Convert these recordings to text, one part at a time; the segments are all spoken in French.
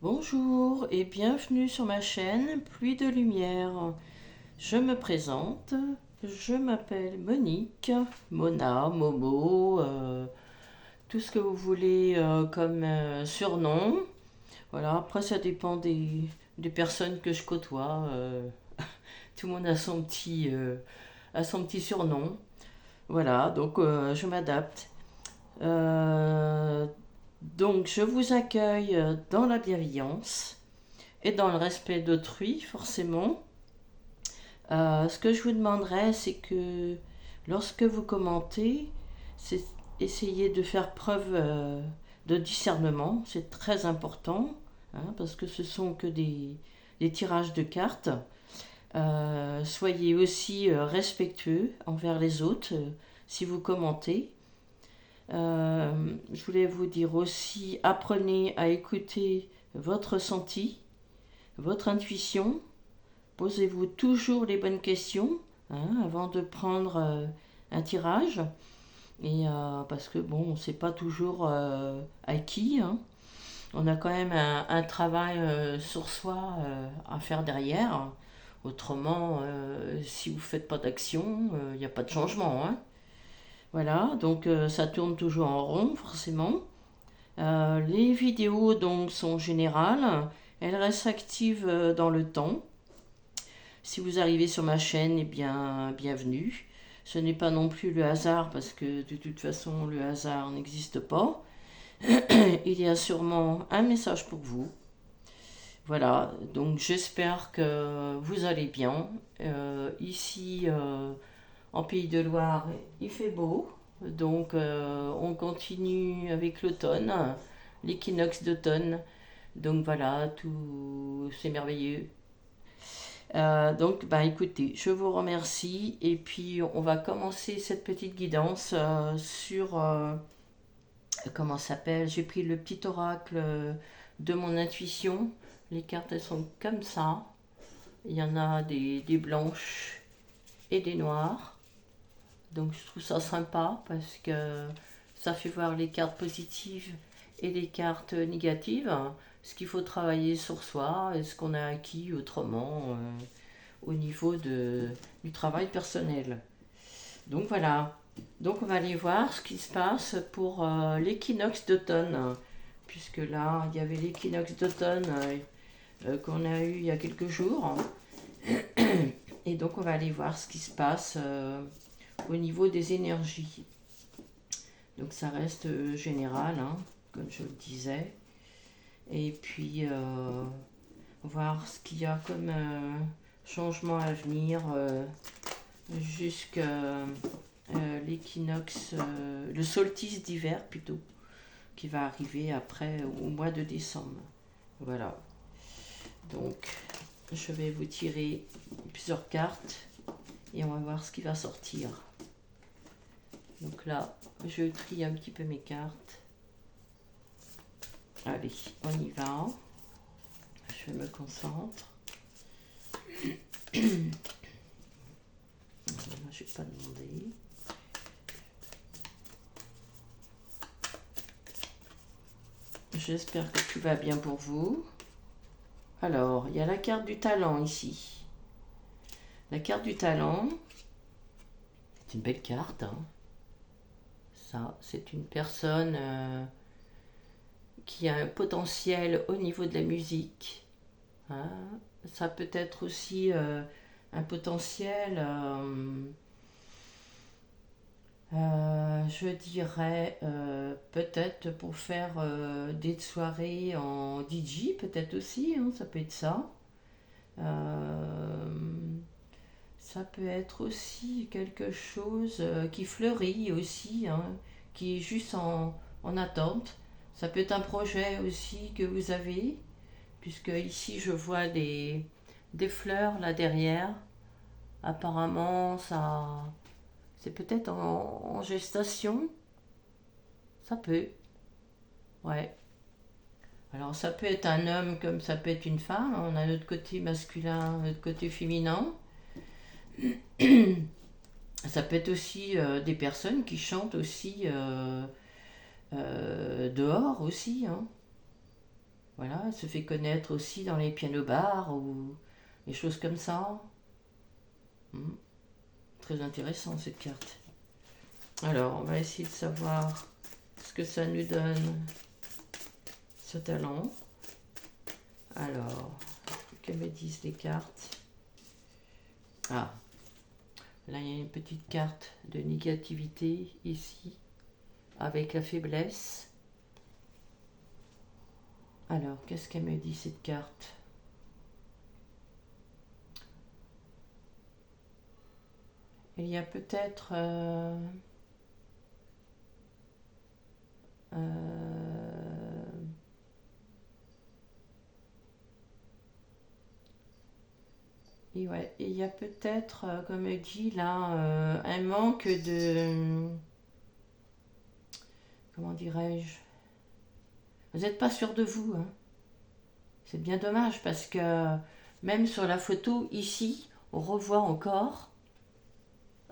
Bonjour et bienvenue sur ma chaîne Pluie de Lumière. Je me présente, je m'appelle Monique, Mona, Momo, tout ce que vous voulez comme surnom. Voilà, après ça dépend des personnes que je côtoie. Tout le monde a son petit surnom. Voilà, donc je m'adapte. Euh, donc je vous accueille dans la bienveillance et dans le respect d'autrui, forcément. Ce que je vous demanderais, c'est que lorsque vous commentez, c'est essayer de faire preuve de discernement. C'est très important, hein, parce que ce sont que des tirages de cartes. Soyez aussi respectueux envers les autres si vous commentez. Je voulais vous dire aussi, apprenez à écouter votre ressenti, votre intuition. Posez-vous toujours les bonnes questions, hein, avant de prendre un tirage. Et parce que bon, c'est pas toujours acquis, hein. On a quand même un travail sur soi à faire derrière. Autrement, si vous faites pas d'action, il n'y a pas de changement, hein. Voilà, donc ça tourne toujours en rond, forcément. Les vidéos donc sont générales, elles restent actives dans le temps. Si vous arrivez sur ma chaîne, eh bien, bienvenue. Ce n'est pas non plus le hasard parce que de toute façon, le hasard n'existe pas. Il y a sûrement un message pour vous. Voilà, donc j'espère que vous allez bien. Ici, en Pays de Loire, il fait beau. Donc, on continue avec l'automne, l'équinoxe d'automne. Donc voilà, tout c'est merveilleux. Donc, bah, écoutez, je vous remercie et puis on va commencer cette petite guidance sur comment ça s'appelle. J'ai pris le petit oracle de mon intuition. Les cartes elles sont comme ça. Il y en a des blanches et des noires. Donc je trouve ça sympa parce que ça fait voir les cartes positives et les cartes négatives. Ce qu'il faut travailler sur soi et ce qu'on a acquis autrement au niveau du travail personnel. Donc voilà. Donc on va aller voir ce qui se passe pour l'équinoxe d'automne. Puisque là, il y avait l'équinoxe d'automne qu'on a eu il y a quelques jours. Et donc on va aller voir ce qui se passe au niveau des énergies. Donc ça reste général, hein, comme je le disais. Et puis voir ce qu'il y a comme changement à venir jusqu'à l'équinoxe, le solstice d'hiver plutôt, qui va arriver après au mois de décembre. Voilà. Donc je vais vous tirer plusieurs cartes et on va voir ce qui va sortir. Donc là, je trie un petit peu mes cartes. Allez, on y va. Je me concentre. Je ne vais pas demander. J'espère que tout va bien pour vous. Alors, il y a la carte du talent ici. La carte du talent, c'est une belle carte, hein. Ça, c'est une personne qui a un potentiel au niveau de la musique, hein. Ça peut être aussi un potentiel, je dirais, peut-être pour faire des soirées en DJ, peut-être aussi, hein, ça peut être ça. Euh, Ça peut être aussi quelque chose qui fleurit aussi, hein, qui est juste en attente. Ça peut être un projet aussi que vous avez, puisque ici je vois des fleurs là derrière. Apparemment, ça, c'est peut-être en gestation. Ça peut, ouais. Alors ça peut être un homme comme ça peut être une femme. On a notre côté masculin, notre côté féminin. Ça peut être aussi des personnes qui chantent aussi dehors aussi, hein. Voilà, elle se fait connaître aussi dans les pianos-bars ou des choses comme ça. Hmm, très intéressant cette carte. Alors, on va essayer de savoir ce que ça nous donne, ce talent. Alors, que me disent les cartes? Ah, là il y a une petite carte de négativité ici, avec la faiblesse. Alors, qu'est-ce qu'elle me dit cette carte? Il y a peut-être et ouais, il y a peut-être, comme elle dit là, un manque de... Comment dirais-je? Vous n'êtes pas sûr de vous, hein? C'est bien dommage parce que même sur la photo ici, on revoit encore,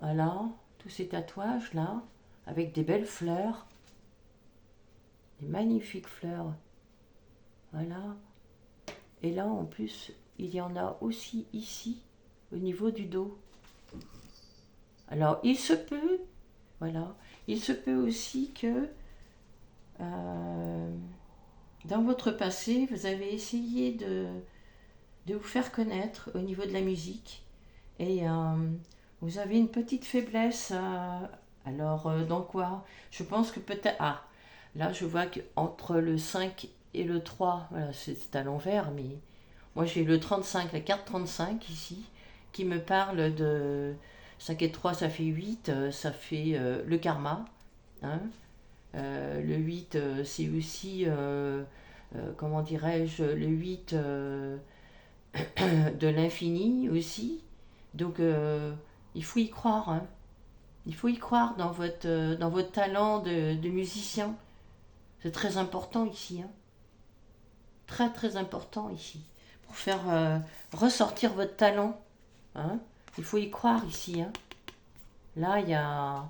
voilà, tous ces tatouages là, avec des belles fleurs, des magnifiques fleurs, voilà. Et là en plus, il y en a aussi ici, au niveau du dos. Alors il se peut, voilà, il se peut aussi que dans votre passé, vous avez essayé de vous faire connaître au niveau de la musique et vous avez une petite faiblesse. Alors, dans quoi? Je pense que peut-être... Ah, là, je vois qu'entre le 5 et le 3, voilà, c'est à l'envers, mais moi j'ai le 35, la carte 35 ici, qui me parle de 5 et 3, ça fait 8, ça fait le karma. Hein. Le 8, c'est aussi, comment dirais-je, le 8 de l'infini aussi. Donc, il faut y croire. Hein. Il faut y croire dans votre talent de musicien. C'est très important ici. Hein. Très, très important ici. Pour faire ressortir votre talent. Hein. Il faut y croire ici. Hein. Là, il y a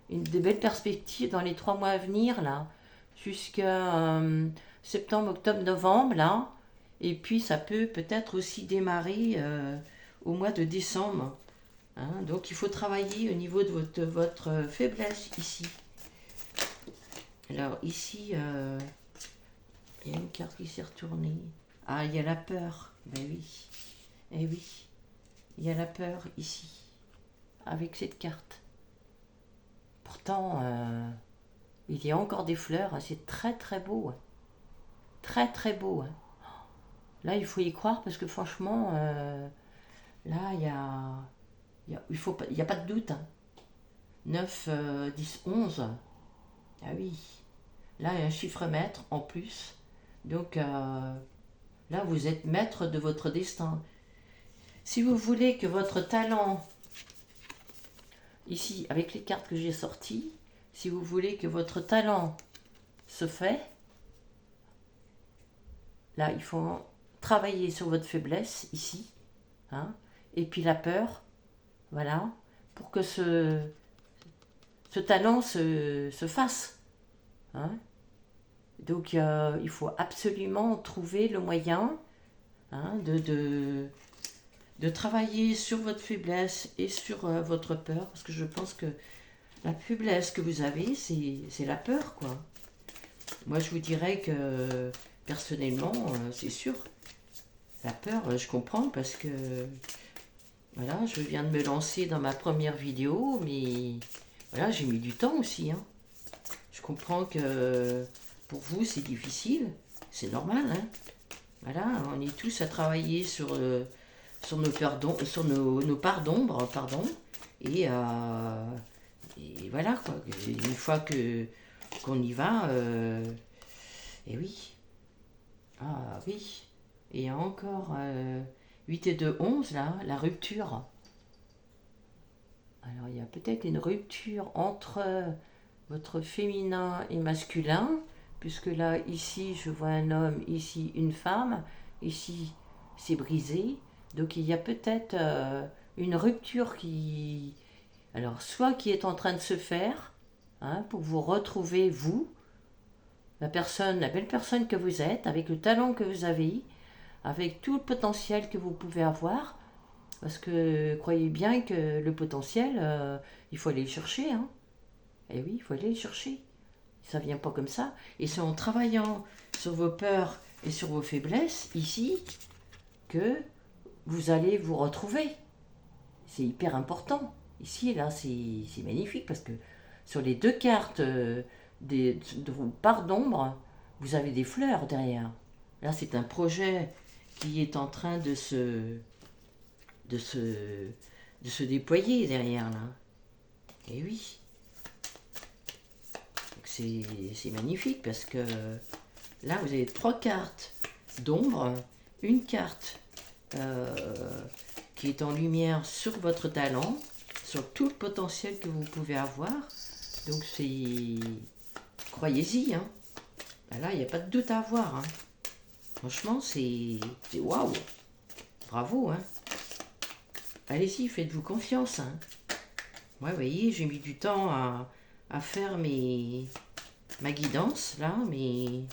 des belles perspectives dans les 3 mois à venir, là. Jusqu'à septembre, octobre, novembre, là. Et puis, ça peut peut-être aussi démarrer au mois de décembre. Hein. Donc il faut travailler au niveau de votre faiblesse ici. Alors ici, il y a une carte qui s'est retournée. Ah, il y a la peur. Ben oui. Eh oui. Il y a la peur ici. Avec cette carte. Pourtant, il y a encore des fleurs. Hein. C'est très très beau. Hein. Très très beau. Hein. Là, il faut y croire parce que franchement, là, il y a pas de doute. Hein. 9, 10, 11. Ah oui. Là, il y a un chiffre maître en plus. Donc là, vous êtes maître de votre destin. Si vous voulez que votre talent, ici, avec les cartes que j'ai sorties, si vous voulez que votre talent se fait, là, il faut travailler sur votre faiblesse, ici. Hein, et puis la peur, voilà, pour que ce talent se fasse. Hein. Donc il faut absolument trouver le moyen hein, de travailler sur votre faiblesse et sur votre peur, parce que je pense que la faiblesse que vous avez, c'est la peur, quoi. Moi, je vous dirais que personnellement, c'est sûr, la peur, je comprends, parce que voilà, je viens de me lancer dans ma première vidéo, mais voilà, j'ai mis du temps aussi. Hein. Je comprends que pour vous, c'est difficile, c'est normal. Hein. Voilà, on est tous à travailler sur nos parts d'ombre, pardon. Et, et voilà, quoi. Une fois qu'on y va, et oui. Ah oui. Et encore 8 et 2, 11, là, la rupture. Alors, il y a peut-être une rupture entre votre féminin et masculin, puisque là, ici, je vois un homme, ici, une femme, ici, c'est brisé. Donc, il y a peut-être une rupture qui... Alors, soit qui est en train de se faire, hein, pour vous retrouver, vous, la belle personne que vous êtes, avec le talent que vous avez, avec tout le potentiel que vous pouvez avoir. Parce que croyez bien que le potentiel, il faut aller le chercher. Hein. Et oui, il faut aller le chercher. Ça vient pas comme ça. Et c'est en travaillant sur vos peurs et sur vos faiblesses, ici, que vous allez vous retrouver. C'est hyper important. Ici, là, c'est magnifique parce que sur les deux cartes de vos parts d'ombre, vous avez des fleurs derrière. Là, c'est un projet qui est en train de se, de se déployer derrière, là. Et oui. C'est magnifique parce que là, vous avez 3 cartes d'ombre, une carte qui est en lumière sur votre talent, sur tout le potentiel que vous pouvez avoir. Donc c'est... Croyez-y, hein. Là, il n'y a pas de doute à avoir. Hein. Franchement, c'est waouh. Bravo, hein. Allez-y, faites-vous confiance. Hein. Ouais, vous voyez, j'ai mis du temps à faire ma guidance, là, mais...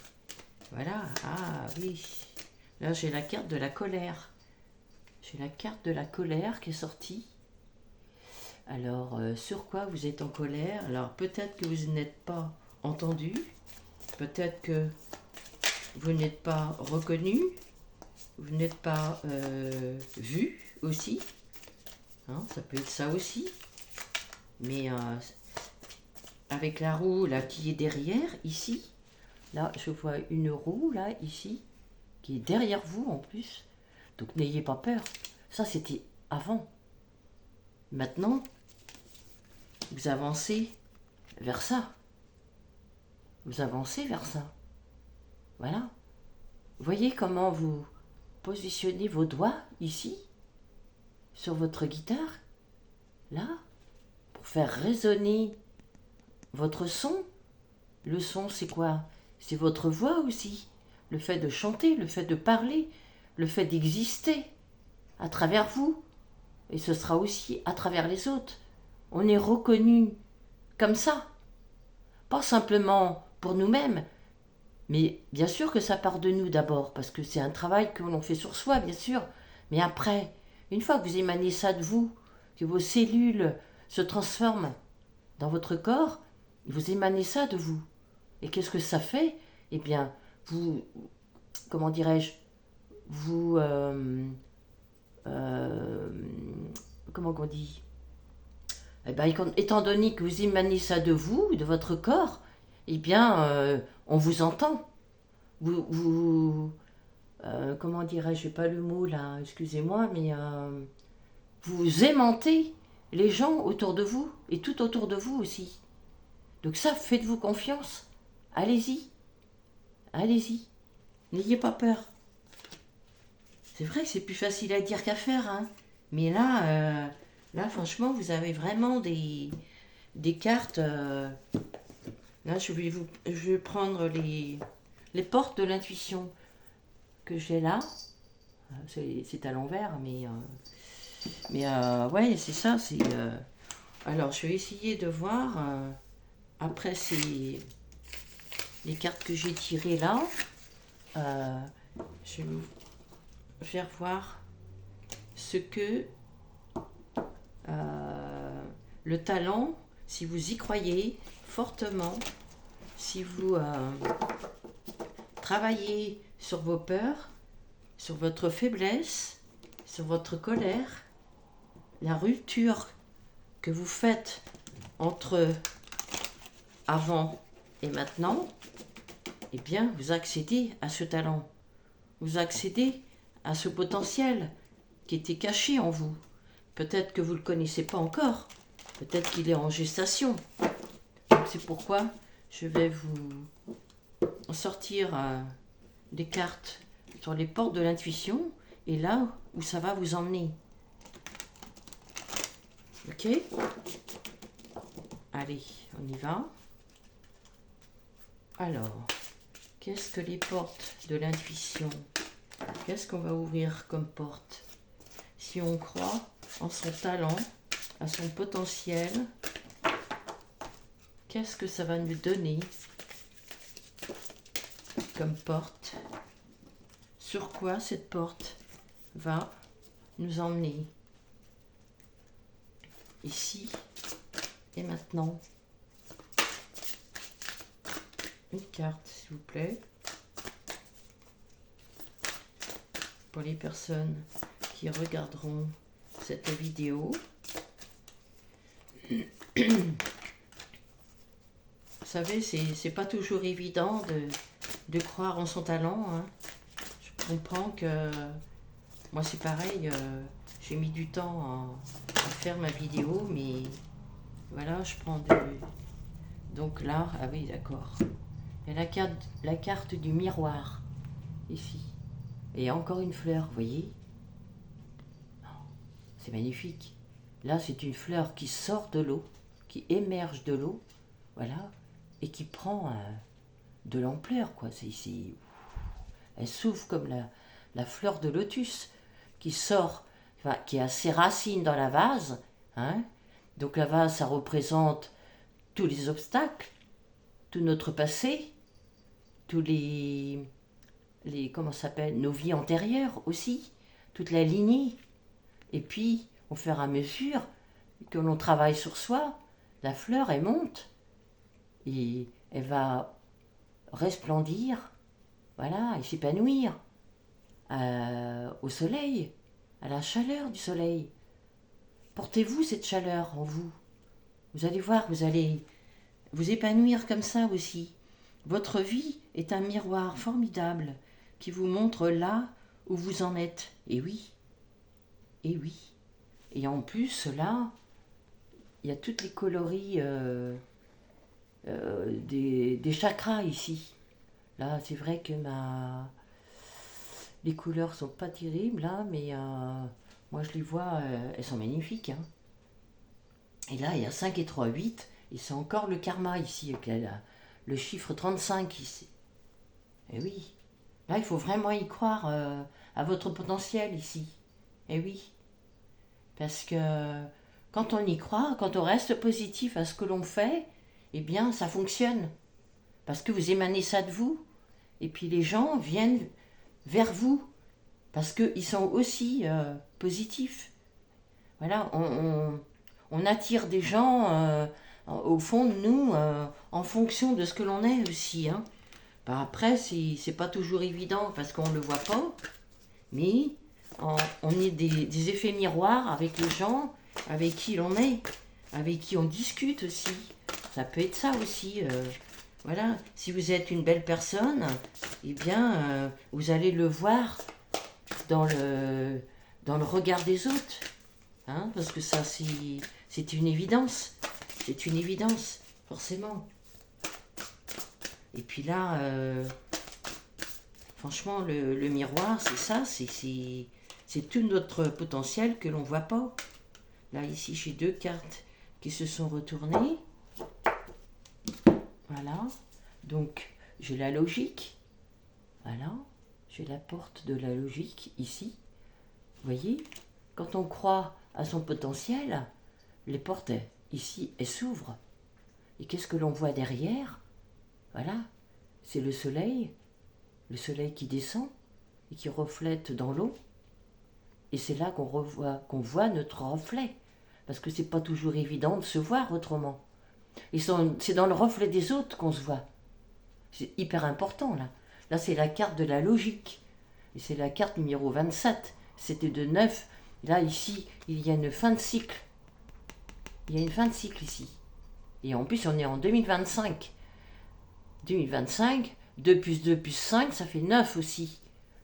Voilà, ah oui. Là, j'ai la carte de la colère. J'ai la carte de la colère qui est sortie. Alors, sur quoi vous êtes en colère? Alors, peut-être que vous n'êtes pas entendu. Peut-être que vous n'êtes pas reconnu. Vous n'êtes pas vu aussi. Hein, ça peut être ça aussi. Mais avec la roue là qui est derrière, ici. Là, je vois une roue, là, ici, qui est derrière vous en plus. Donc, n'ayez pas peur. Ça, c'était avant. Maintenant, vous avancez vers ça. Vous avancez vers ça. Voilà. Voyez comment vous positionnez vos doigts ici, sur votre guitare, là, pour faire résonner votre son. Le son, c'est quoi? C'est votre voix aussi. Le fait de chanter, le fait de parler, le fait d'exister à travers vous. Et ce sera aussi à travers les autres. On est reconnu comme ça. Pas simplement pour nous-mêmes, mais bien sûr que ça part de nous d'abord, parce que c'est un travail que l'on fait sur soi, bien sûr. Mais après, une fois que vous émanez ça de vous, que vos cellules se transforment dans votre corps, vous émanez ça de vous. Et qu'est-ce que ça fait? Eh bien, vous, comment dirais-je, vous, comment on dit? Eh bien, étant donné que vous émanez ça de vous, de votre corps, eh bien, on vous entend. Comment dirais-je, j'ai pas le mot là, excusez-moi, mais vous aimantez les gens autour de vous et tout autour de vous aussi. Donc ça, faites-vous confiance. Allez-y. Allez-y. N'ayez pas peur. C'est vrai que c'est plus facile à dire qu'à faire, hein. Mais là, franchement, vous avez vraiment des cartes. Là, je vais prendre les portes de l'intuition que j'ai là. C'est à l'envers, mais ouais, c'est ça. Alors, je vais essayer de voir. Après, c'est les cartes que j'ai tirées là. Je vais vous faire voir ce que le talent, si vous y croyez fortement, si vous travaillez sur vos peurs, sur votre faiblesse, sur votre colère, la rupture que vous faites entre avant et maintenant, eh bien, vous accédez à ce talent. Vous accédez à ce potentiel qui était caché en vous. Peut-être que vous ne le connaissez pas encore. Peut-être qu'il est en gestation. C'est pourquoi je vais vous sortir des cartes sur les portes de l'intuition et là où ça va vous emmener. Ok? Allez, on y va. Alors, qu'est-ce que les portes de l'intuition? Qu'est-ce qu'on va ouvrir comme porte? Si on croit en son talent, à son potentiel, qu'est-ce que ça va nous donner? comme porte. Sur quoi cette porte va nous emmener? Ici et maintenant. Une carte, s'il vous plaît. Pour les personnes qui regarderont cette vidéo. Vous savez, c'est pas toujours évident de croire en son talent. Hein. Je comprends que moi c'est pareil, j'ai mis du temps à faire ma vidéo, mais voilà, je prends donc là, ah oui, d'accord. Il y a la carte du miroir, ici. Et encore une fleur, vous voyez? C'est magnifique. Là, c'est une fleur qui sort de l'eau, qui émerge de l'eau, voilà, et qui prend de l'ampleur, quoi. Elle s'ouvre comme la fleur de lotus qui sort, enfin, qui a ses racines dans la vase, hein. Donc la vase, ça représente tous les obstacles, tout notre passé, tous comment ça s'appelle, nos vies antérieures aussi, toute la lignée. Et puis, au fur et à mesure que l'on travaille sur soi, la fleur, elle monte et elle va resplendir, voilà, et s'épanouir au soleil, à la chaleur du soleil. Portez-vous cette chaleur en vous. Vous allez voir, vous allez vous épanouir comme ça aussi. Votre vie est un miroir formidable qui vous montre là où vous en êtes. Et oui, et oui. Et en plus, là, il y a toutes les coloris des chakras ici. Là, c'est vrai que les couleurs sont pas terribles, là, mais moi, je les vois, elles sont magnifiques. Hein. Et là, il y a 5 et 3, 8, et c'est encore le karma ici, avec le chiffre 35 ici. Et oui, là, il faut vraiment y croire à votre potentiel ici. Et oui, parce que quand on y croit, quand on reste positif à ce que l'on fait, eh bien, ça fonctionne. Parce que vous émanez ça de vous. Et puis les gens viennent vers vous. Parce qu'ils sont aussi positifs. Voilà, on attire des gens au fond de nous en fonction de ce que l'on est aussi. Hein. Ben après, c'est pas toujours évident parce qu'on ne le voit pas. Mais on est des effets miroirs avec les gens avec qui l'on est, avec qui on discute aussi. Ça peut être ça aussi. Voilà, si vous êtes une belle personne, eh bien, vous allez le voir dans le regard des autres. Hein, parce que ça, c'est une évidence. C'est une évidence, forcément. Et puis là, franchement, le miroir, c'est ça, c'est tout notre potentiel que l'on ne voit pas. Là, ici, j'ai 2 cartes qui se sont retournées. Voilà. Donc, j'ai la logique. Voilà. J'ai la porte de la logique ici. Vous voyez, quand on croit à son potentiel, les portes, ici, elles s'ouvrent. Et qu'est-ce que l'on voit derrière? Voilà. C'est le soleil qui descend et qui reflète dans l'eau. Et c'est là qu'on voit notre reflet. Parce que c'est pas toujours évident de se voir autrement. C'est dans le reflet des autres qu'on se voit. C'est hyper important là. Là, c'est la carte de la logique. Et c'est la carte numéro 27. C'était de 9. Là, ici, il y a une fin de cycle. Il y a une fin de cycle ici. Et en plus, on est en 2025. 2025, 2 plus 2 plus 5, ça fait 9 aussi.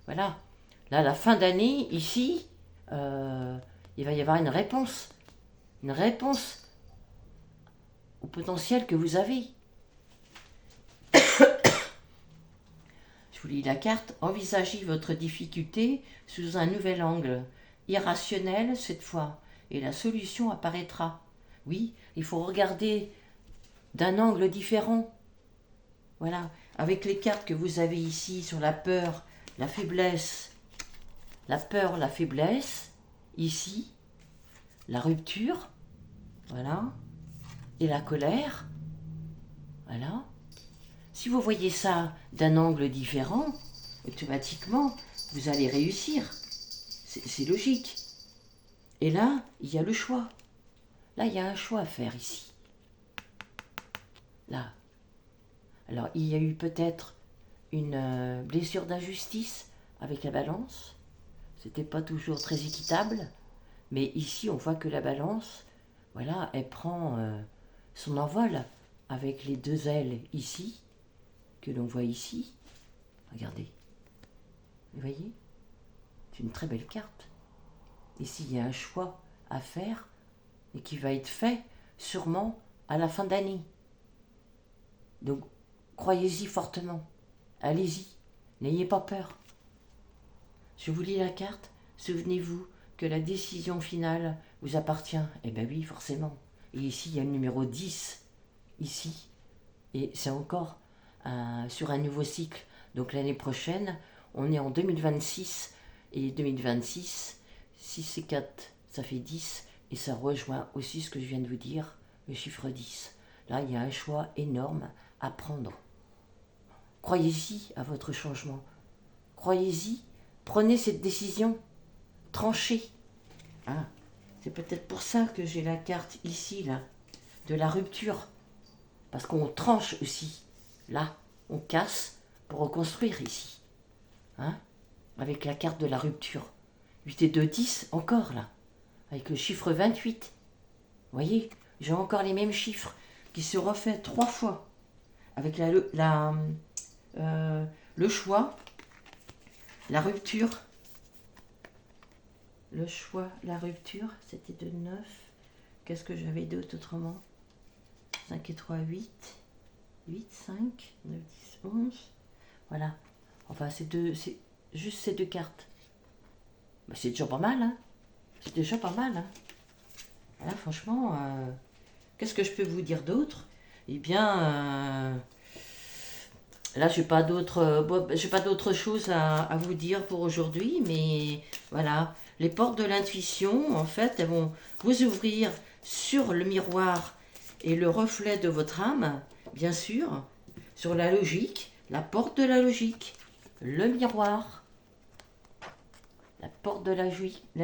Voilà. Là, la fin d'année, ici, il va y avoir une réponse. Une réponse au potentiel que vous avez. Je vous lis la carte. Envisagez votre difficulté sous un nouvel angle, irrationnel cette fois, et la solution apparaîtra. Oui, il faut regarder d'un angle différent. Voilà, avec les cartes que vous avez ici sur la peur, la faiblesse, la peur, la faiblesse, ici, la rupture, voilà, et la colère, voilà. Si vous voyez ça d'un angle différent, automatiquement, vous allez réussir. C'est logique. Et là, il y a le choix. Là, il y a un choix à faire ici. Là. Alors, il y a eu peut-être une blessure d'injustice avec la balance. C'était pas toujours très équitable. Mais ici, on voit que la balance, voilà, elle prend son envol avec les deux ailes ici, que l'on voit ici. Regardez. Vous voyez? C'est une très belle carte. Ici, il y a un choix à faire et qui va être fait sûrement à la fin d'année. Donc, croyez-y fortement. Allez-y. N'ayez pas peur. Je vous lis la carte. Souvenez-vous que la décision finale vous appartient. Eh bien oui, forcément. Et ici, il y a le numéro 10. Ici. Et c'est encore sur un nouveau cycle. Donc l'année prochaine, on est en 2026. Et 2026, 6 et 4, ça fait 10. Et ça rejoint aussi ce que je viens de vous dire, le chiffre 10. Là, il y a un choix énorme à prendre. Croyez-y à votre changement. Croyez-y. Prenez cette décision. Tranchez. Ah, c'est peut-être pour ça que j'ai la carte ici, là, de la rupture. Parce qu'on tranche aussi. Là, on casse pour reconstruire ici. Hein? Avec la carte de la rupture. 8 et 2, 10, encore là. Avec le chiffre 28. Vous voyez, j'ai encore les mêmes chiffres qui se refait 3 fois. Avec le choix, la rupture. Le choix, la rupture, c'était de 9. Qu'est-ce que j'avais d'autre autrement? 5 et 3, 8. 8, 5, 9, 10, 11. Voilà. Enfin, c'est juste ces deux cartes. Bah, c'est déjà pas mal, hein. C'est déjà pas mal, hein. Voilà, franchement, qu'est-ce que je peux vous dire d'autre? Eh bien, là, j'ai pas d'autre chose à vous dire pour aujourd'hui, mais voilà. Les portes de l'intuition, en fait, elles vont vous ouvrir sur le miroir et le reflet de votre âme, bien sûr, sur la logique, la porte de la logique, le miroir, la porte de la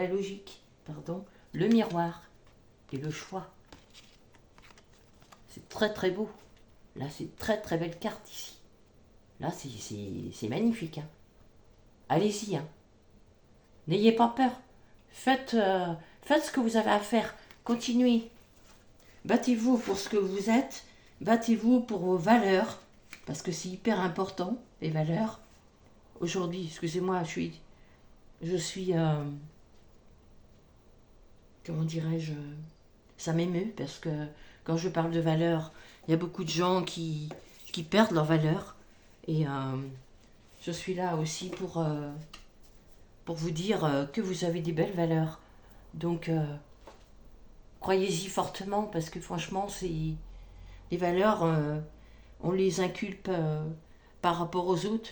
logique, pardon, le miroir et le choix. C'est très très beau. Là, c'est une très très belle carte ici. Là, c'est magnifique. Hein. Allez-y. Hein. N'ayez pas peur. Faites ce que vous avez à faire. Continuez. Battez-vous pour ce que vous êtes. Battez-vous pour vos valeurs. Parce que c'est hyper important, les valeurs. Aujourd'hui, excusez-moi, je suis comment dirais-je, ça m'émeut parce que quand je parle de valeurs, il y a beaucoup de gens qui perdent leurs valeurs. Et je suis là aussi pour vous dire que vous avez des belles valeurs. Donc, croyez-y fortement parce que franchement, les valeurs, on les inculpe par rapport aux autres.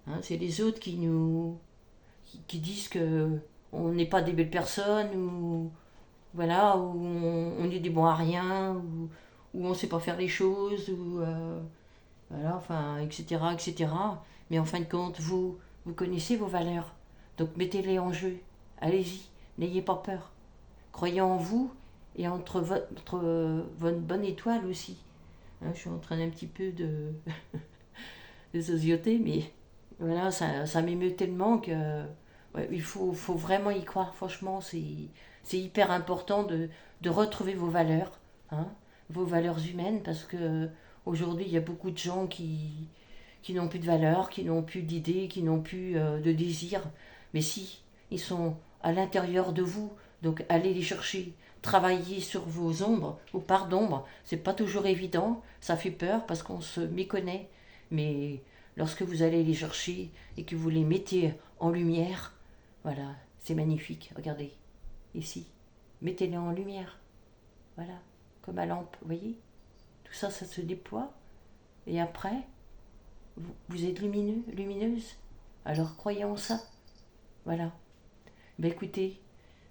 Hein, c'est les autres qui disent que on n'est pas des belles personnes ou voilà, où on est des bons à rien, où on ne sait pas faire les choses, ou voilà, enfin, etc., etc. Mais en fin de compte, vous connaissez vos valeurs, donc mettez-les en jeu. Allez-y, n'ayez pas peur. Croyez en vous et entre votre bonne étoile aussi. Hein, je suis en train d'un petit peu de sociauté, mais voilà, ça m'émeut tellement que ouais, il faut vraiment y croire. Franchement, c'est hyper important de retrouver vos valeurs, hein, vos valeurs humaines, parce que aujourd'hui, il y a beaucoup de gens qui n'ont plus de valeurs, qui n'ont plus d'idées, qui n'ont plus de désirs. Mais si, ils sont à l'intérieur de vous, donc allez les chercher. Travailler sur vos ombres, vos parts d'ombre, c'est pas toujours évident, ça fait peur parce qu'on se méconnaît, mais lorsque vous allez les chercher et que vous les mettez en lumière, voilà, c'est magnifique. Regardez, ici, mettez-les en lumière. Voilà, comme à lampe, vous voyez? Tout ça, ça se déploie. Et après, vous êtes lumineux, lumineuse. Alors croyez en ça. Voilà. Ben écoutez,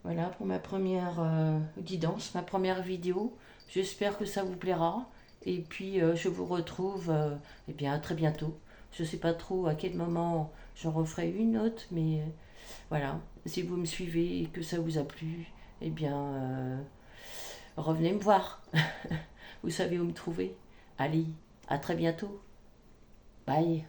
voilà pour ma première guidance, ma première vidéo. J'espère que ça vous plaira. Et puis je vous retrouve eh bien, à très bientôt. Je ne sais pas trop à quel moment j'en referai une autre, mais voilà. Si vous me suivez et que ça vous a plu, eh bien, revenez me voir. Vous savez où me trouver. Allez, à très bientôt. Bye.